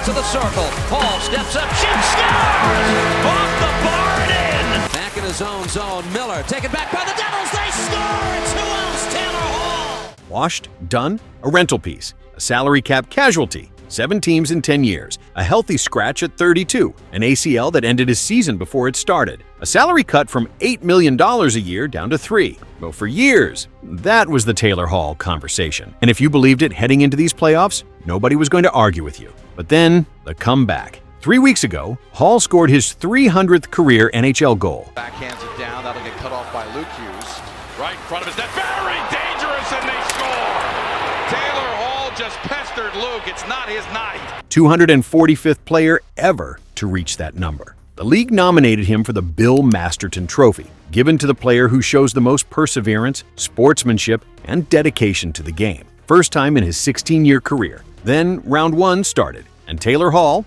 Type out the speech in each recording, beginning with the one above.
to the circle. Hall steps up, shoots, scores! Off the bar and in! Back in his own zone, Miller taken back by the Devils. They score! It's who else? Taylor Hall! Washed, done, a rental piece, a salary cap casualty, 7 teams in 10 years, a healthy scratch at 32, an ACL that ended his season before it started, a salary cut from $8 million a year down to 3. Well, for years, that was the Taylor Hall conversation. And if you believed it heading into these playoffs, nobody was going to argue with you. But then, the comeback. 3 weeks ago, Hall scored his 300th career NHL goal. Backhands it down, that'll get cut off by Luke Hughes. Right in front of his net, very dangerous, and they score! Taylor Hall just pestered Luke, it's not his night. 245th player ever to reach that number. The league nominated him for the Bill Masterton Trophy, given to the player who shows the most perseverance, sportsmanship, and dedication to the game. First time in his 16-year career. Then round 1 started, and Taylor Hall,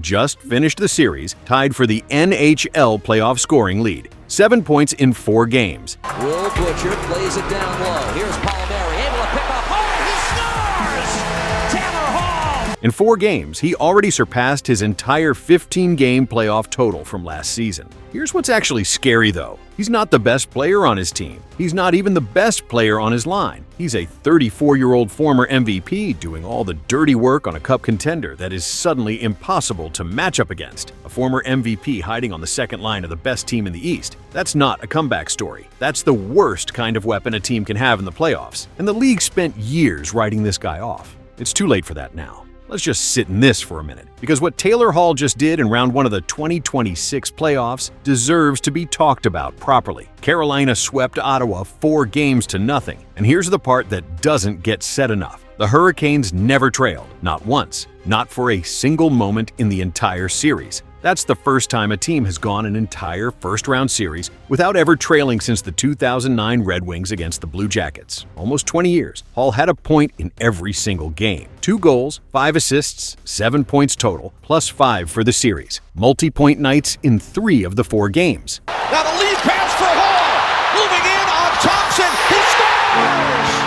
just finished the series, tied for the NHL playoff scoring lead. 7 points in 4 games. Will Butcher plays it down low. Here's Palmieri able to pick up. Oh, he scores! Taylor Hall! In 4 games, he already surpassed his entire 15-game playoff total from last season. Here's what's actually scary, though. He's not the best player on his team. He's not even the best player on his line. He's a 34-year-old former MVP doing all the dirty work on a cup contender that is suddenly impossible to match up against. A former MVP hiding on the second line of the best team in the East. That's not a comeback story. That's the worst kind of weapon a team can have in the playoffs. And the league spent years writing this guy off. It's too late for that now. Let's just sit in this for a minute, because what Taylor Hall just did in round 1 of the 2026 playoffs deserves to be talked about properly. Carolina swept Ottawa 4 games to nothing, and here's the part that doesn't get said enough. The Hurricanes never trailed, not once, not for a single moment in the entire series. That's the first time a team has gone an entire first-round series without ever trailing since the 2009 Red Wings against the Blue Jackets. Almost 20 years. Hall had a point in every single game. 2 goals, 5 assists, 7 points total, plus 5 for the series. Multi-point nights in 3 of the 4 games. Now the lead pass for Hall! Moving in on Thompson, he scores!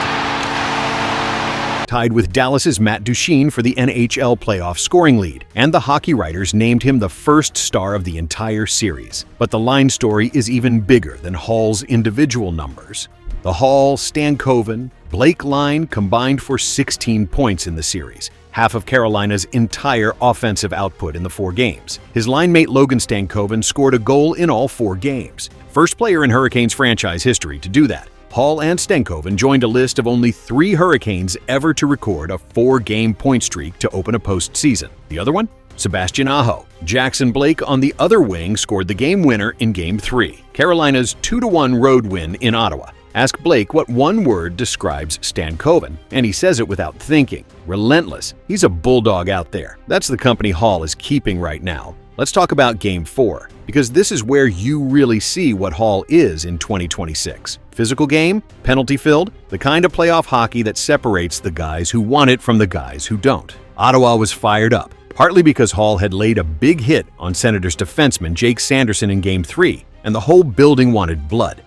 Tied with Dallas's Matt Duchene for the NHL playoff scoring lead, and the hockey writers named him the first star of the entire series. But the line story is even bigger than Hall's individual numbers. The Hall, Stankoven, Blake line combined for 16 points in the series, half of Carolina's entire offensive output in the 4 games. His line mate Logan Stankoven scored a goal in all 4 games. First player in Hurricanes franchise history to do that. Hall and Stankoven joined a list of only 3 Hurricanes ever to record a 4-game point streak to open a postseason. The other one? Sebastian Aho. Jackson Blake on the other wing scored the game winner in Game 3, Carolina's 2-1 road win in Ottawa. Ask Blake what one word describes Stankoven, and he says it without thinking. Relentless. He's a bulldog out there. That's the company Hall is keeping right now. Let's talk about Game 4, because this is where you really see what Hall is in 2026. Physical game, penalty-filled, the kind of playoff hockey that separates the guys who want it from the guys who don't. Ottawa was fired up, partly because Hall had laid a big hit on Senators defenseman Jake Sanderson in Game 3, and the whole building wanted blood.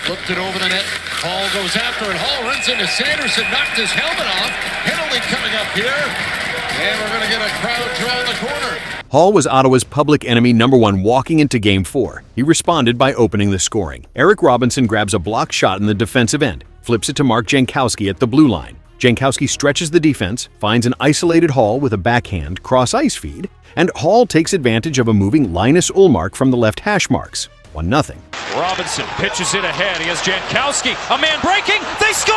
Looked it over the net. Hall goes after it. Hall runs into Sanderson, knocked his helmet off. Penalty coming up here. And we're going to get a crowd draw in the corner. Hall was Ottawa's public enemy number 1 walking into Game 4. He responded by opening the scoring. Eric Robinson grabs a block shot in the defensive end, flips it to Mark Jankowski at the blue line. Jankowski stretches the defense, finds an isolated Hall with a backhand cross-ice feed, and Hall takes advantage of a moving Linus Ullmark from the left hash marks. 1-0. Robinson pitches it ahead. He has Jankowski. A man breaking. They score!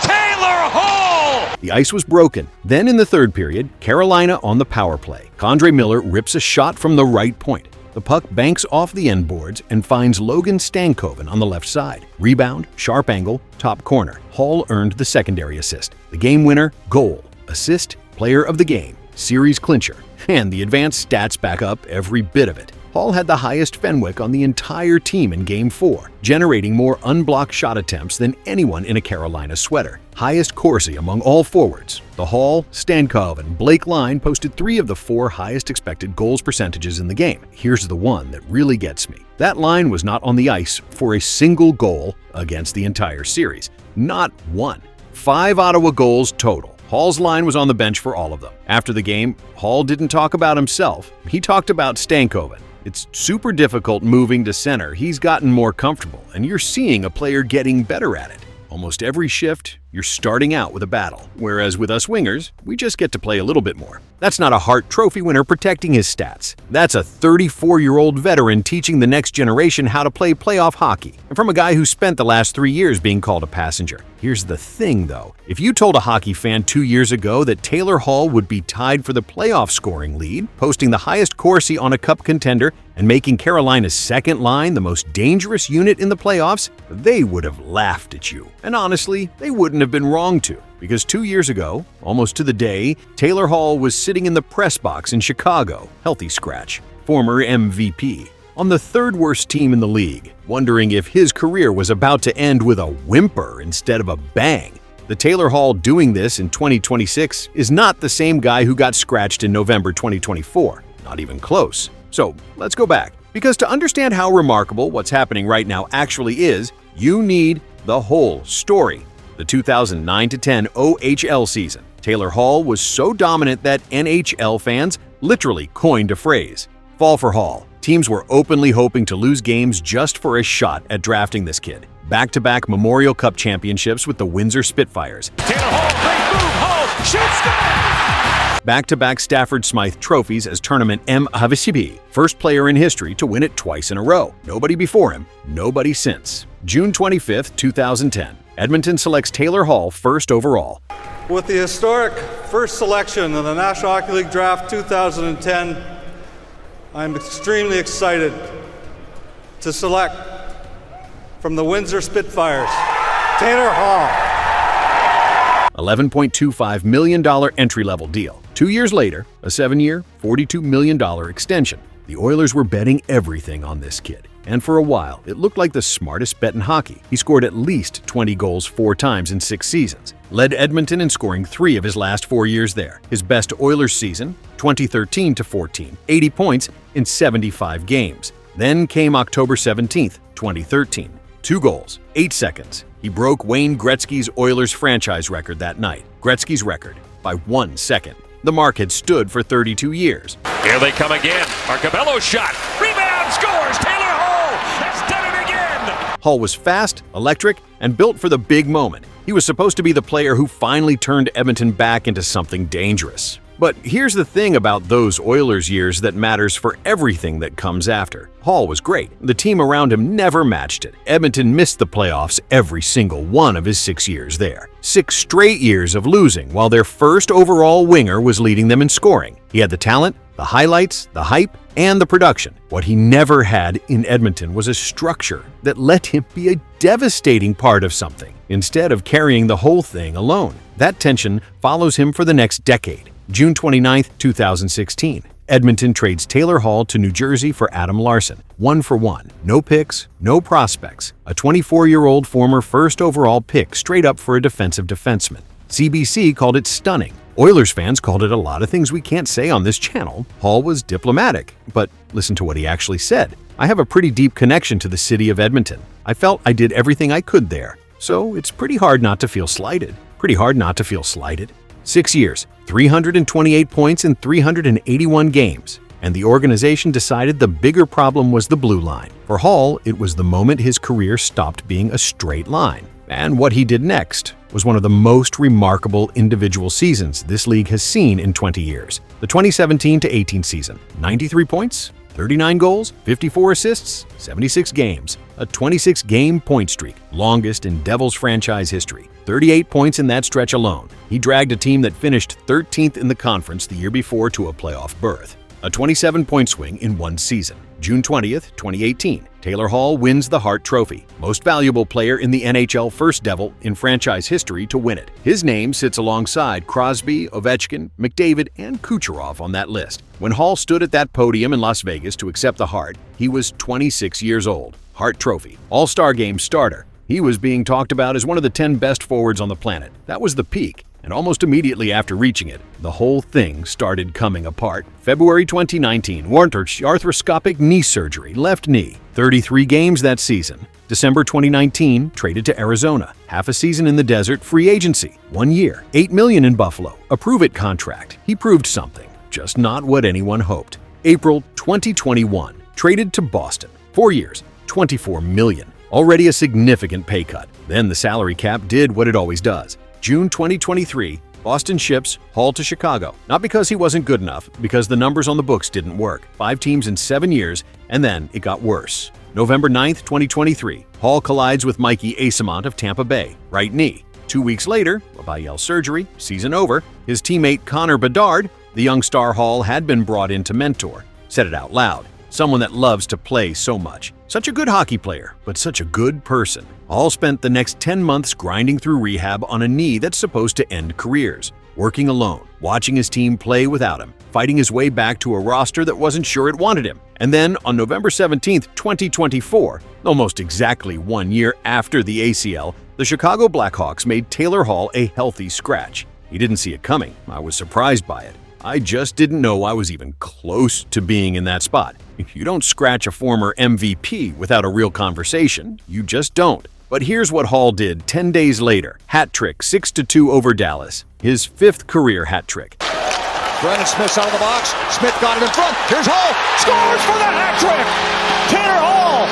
Taylor Hall! The ice was broken. Then in the third period, Carolina on the power play. Condre Miller rips a shot from the right point. The puck banks off the end boards and finds Logan Stankoven on the left side. Rebound, sharp angle, top corner. Hall earned the secondary assist. The game winner, goal, assist, player of the game, series clincher, and the advanced stats back up every bit of it. Hall had the highest Fenwick on the entire team in Game 4, generating more unblocked shot attempts than anyone in a Carolina sweater. Highest Corsi among all forwards. The Hall, Stankoven, Blake line posted 3 of the 4 highest expected goals percentages in the game. Here's the one that really gets me. That line was not on the ice for a single goal against the entire series. Not one. 5 Ottawa goals total. Hall's line was on the bench for all of them. After the game, Hall didn't talk about himself. He talked about Stankoven. It's super difficult moving to center. He's gotten more comfortable, and you're seeing a player getting better at it. Almost every shift, you're starting out with a battle, whereas with us wingers, we just get to play a little bit more. That's not a Hart Trophy winner protecting his stats. That's a 34-year-old veteran teaching the next generation how to play playoff hockey, and from a guy who spent the last 3 years being called a passenger. Here's the thing, though. If you told a hockey fan 2 years ago that Taylor Hall would be tied for the playoff scoring lead, posting the highest Corsi on a cup contender, and making Carolina's second line the most dangerous unit in the playoffs, they would have laughed at you. And honestly, they wouldn't have been wrong to, because 2 years ago, almost to the day, Taylor Hall was sitting in the press box in Chicago, healthy scratch, former MVP, on the third worst team in the league, wondering if his career was about to end with a whimper instead of a bang. The Taylor Hall doing this in 2026 is not the same guy who got scratched in November 2024, not even close. So let's go back, because to understand how remarkable what's happening right now actually is, you need the whole story. The 2009-10 OHL season, Taylor Hall was so dominant that NHL fans literally coined a phrase, "Fall for Hall." Teams were openly hoping to lose games just for a shot at drafting this kid. Back-to-back Memorial Cup championships with the Windsor Spitfires. Taylor Hall, great move, Hall, shoots, score! Back-to-back Stafford Smythe trophies as Tournament MVP. First player in history to win it twice in a row. Nobody before him, nobody since. June 25th, 2010. Edmonton selects Taylor Hall first overall. With the historic first selection in the National Hockey League Draft 2010, I'm extremely excited to select from the Windsor Spitfires, Taylor Hall. $11.25 million entry-level deal. 2 years later, a 7-year, $42 million extension. The Oilers were betting everything on this kid. And for a while, it looked like the smartest bet in hockey. He scored at least 20 goals 4 times in 6 seasons. Led Edmonton in scoring 3 of his last 4 years there. His best Oilers season, 2013-14, 80 points in 75 games. Then came October 17th, 2013. 2 goals, 8 seconds. He broke Wayne Gretzky's Oilers franchise record that night. Gretzky's record by 1 second. The mark had stood for 32 years. Here they come again. Marcabello shot. Rebound, scores. Taylor Hall has done it again. Hall was fast, electric, and built for the big moment. He was supposed to be the player who finally turned Edmonton back into something dangerous. But here's the thing about those Oilers years that matters for everything that comes after. Hall was great. The team around him never matched it. Edmonton missed the playoffs every single one of his 6 years there. 6 straight years of losing while their first overall winger was leading them in scoring. He had the talent, the highlights, the hype, and the production. What he never had in Edmonton was a structure that let him be a devastating part of something, instead of carrying the whole thing alone. That tension follows him for the next decade. June 29, 2016. Edmonton trades Taylor Hall to New Jersey for Adam Larson, 1-for-1. No picks, no prospects. A 24-year-old former first overall pick straight up for a defensive defenseman. CBC called it stunning. Oilers fans called it a lot of things we can't say on this channel. Hall was diplomatic, but listen to what he actually said. "I have a pretty deep connection to the city of Edmonton. I felt I did everything I could there. So it's pretty hard not to feel slighted. 6 years, 328 points in 381 games. And the organization decided the bigger problem was the blue line. For Hall, it was the moment his career stopped being a straight line. And what he did next was one of the most remarkable individual seasons this league has seen in 20 years. The 2017-18 season, 93 points, 39 goals, 54 assists, 76 games, a 26-game point streak, longest in Devils franchise history. 38 points in that stretch alone. He dragged a team that finished 13th in the conference the year before to a playoff berth. A 27-point swing in one season. June 20th, 2018. Taylor Hall wins the Hart Trophy, most valuable player in the NHL first Devil in franchise history to win it. His name sits alongside Crosby, Ovechkin, McDavid, and Kucherov on that list. When Hall stood at that podium in Las Vegas to accept the Hart, he was 26 years old. Hart Trophy, All-Star Game starter. He was being talked about as one of the 10 best forwards on the planet. That was the peak. And almost immediately after reaching it, the whole thing started coming apart. February 2019, arthroscopic knee surgery, left knee. 33 games that season. December 2019, traded to Arizona. Half a season in the desert, free agency. 1 year, $8 million in Buffalo. A prove-it contract. He proved something, just not what anyone hoped. April 2021, traded to Boston. 4 years, $24 million. Already a significant pay cut. Then the salary cap did what it always does. June 2023, Boston ships Hall to Chicago. Not because he wasn't good enough, because the numbers on the books didn't work. 5 teams in 7 years, and then it got worse. November 9th, 2023, Hall collides with Mikey Asimont of Tampa Bay. Right knee. 2 weeks later, Lavalliere surgery, season over. His teammate Connor Bedard, the young star Hall had been brought in to mentor, said it out loud. Someone that loves to play so much. Such a good hockey player, but such a good person. Hall spent the next 10 months grinding through rehab on a knee that's supposed to end careers. Working alone, watching his team play without him, fighting his way back to a roster that wasn't sure it wanted him. And then on November 17th, 2024, almost exactly 1 year after the ACL, the Chicago Blackhawks made Taylor Hall a healthy scratch. He didn't see it coming. I was surprised by it. I just didn't know I was even close to being in that spot. You don't scratch a former MVP without a real conversation. You just don't. But here's what Hall did 10 days later. Hat trick, 6-2 over Dallas. His 5th career hat trick. Brennan Smith's out of the box. Smith got it in front. Here's Hall. Scores for the hat trick. Taylor Hall,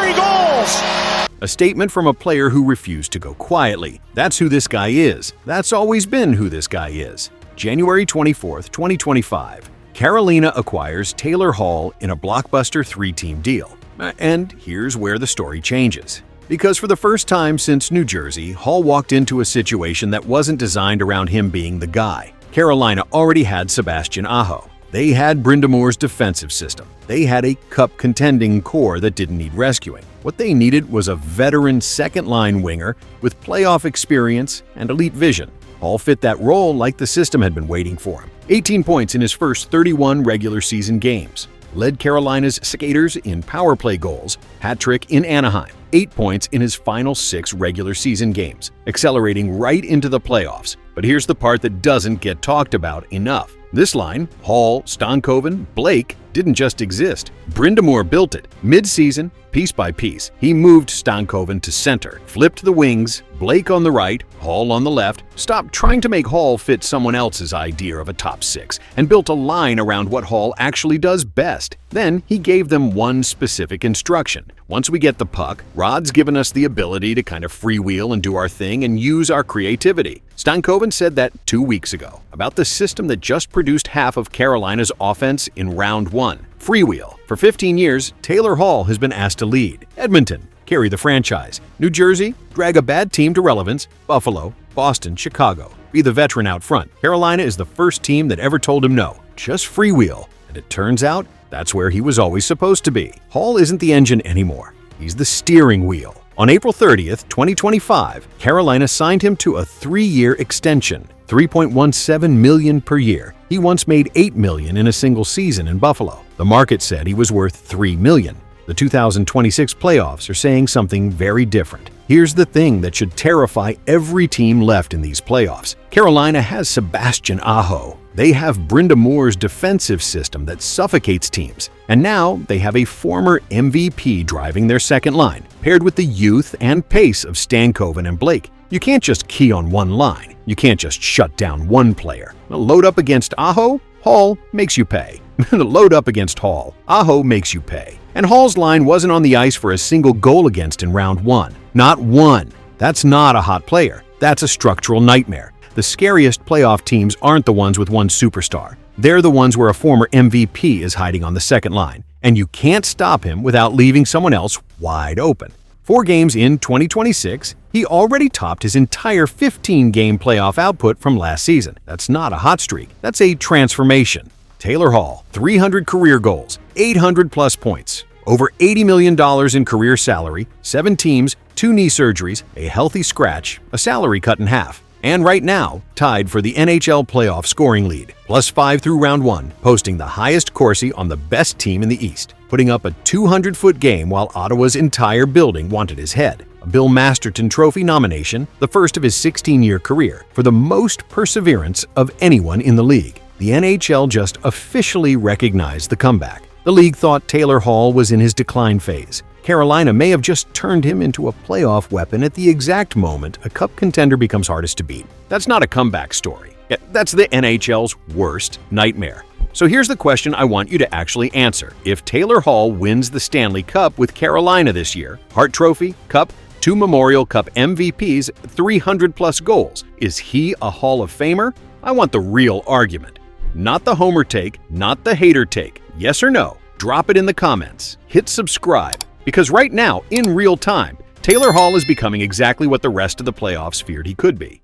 3 goals. A statement from a player who refused to go quietly. That's who this guy is. That's always been who this guy is. January 24th, 2025. Carolina acquires Taylor Hall in a blockbuster 3-team deal. And here's where the story changes. Because for the first time since New Jersey, Hall walked into a situation that wasn't designed around him being the guy. Carolina already had Sebastian Aho. They had Brindamore's defensive system. They had a cup-contending core that didn't need rescuing. What they needed was a veteran second-line winger with playoff experience and elite vision. Hall fit that role like the system had been waiting for him. 18 points in his first 31 regular season games. Led Carolina's skaters in power play goals. Hat trick in Anaheim. 8 points in his final 6 regular season games, accelerating right into the playoffs. But here's the part that doesn't get talked about enough. This line, Hall, Stankoven, Blake, didn't just exist. Brindamore built it. Mid-season, piece by piece, he moved Stankoven to center, flipped the wings, Blake on the right, Hall on the left, stopped trying to make Hall fit someone else's idea of a top 6, and built a line around what Hall actually does best. Then he gave them one specific instruction. Once we get the puck, Rod's given us the ability to kind of freewheel and do our thing and use our creativity. Stankoven said that 2 weeks ago about the system that just produced half of Carolina's offense in round 1. Freewheel. For 15 years, Taylor Hall has been asked to lead. Edmonton, carry the franchise. New Jersey, drag a bad team to relevance. Buffalo, Boston, Chicago, be the veteran out front. Carolina is the first team that ever told him no. Just freewheel. And it turns out, that's where he was always supposed to be. Hall isn't the engine anymore. He's the steering wheel. On April 30th, 2025, Carolina signed him to a 3-year extension, $3.17 million per year. He once made $8 million in a single season in Buffalo. The market said he was worth $3 million. The 2026 playoffs are saying something very different. Here's the thing that should terrify every team left in these playoffs. Carolina has Sebastian Aho. They have Brindamore's defensive system that suffocates teams. And now they have a former MVP driving their second line, paired with the youth and pace of Stankoven and Blake. You can't just key on one line. You can't just shut down one player. Load up against Aho, Hall makes you pay. Load up against Hall, Aho makes you pay. And Hall's line wasn't on the ice for a single goal against in round 1. Not one. That's not a hot player. That's a structural nightmare. The scariest playoff teams aren't the ones with one superstar. They're the ones where a former MVP is hiding on the second line, and you can't stop him without leaving someone else wide open. 4 games in 2026, he already topped his entire 15-game playoff output from last season. That's not a hot streak. That's a transformation. Taylor Hall, 300 career goals, 800-plus points, over $80 million in career salary, 7 teams, 2 knee surgeries, a healthy scratch, a salary cut in half. And right now, tied for the NHL playoff scoring lead, +5 through round 1, posting the highest Corsi on the best team in the East, putting up a 200-foot game while Ottawa's entire building wanted his head. A Bill Masterton Trophy nomination, the first of his 16-year career, for the most perseverance of anyone in the league. The NHL just officially recognized the comeback. The league thought Taylor Hall was in his decline phase. Carolina may have just turned him into a playoff weapon at the exact moment a cup contender becomes hardest to beat. That's not a comeback story. That's the NHL's worst nightmare. So here's the question I want you to actually answer. If Taylor Hall wins the Stanley Cup with Carolina this year, Hart Trophy, Cup, 2 Memorial Cup MVPs, 300-plus goals, is he a Hall of Famer? I want the real argument. Not the homer take, not the hater take. Yes or no? Drop it in the comments. Hit subscribe. Because right now, in real time, Taylor Hall is becoming exactly what the rest of the playoffs feared he could be.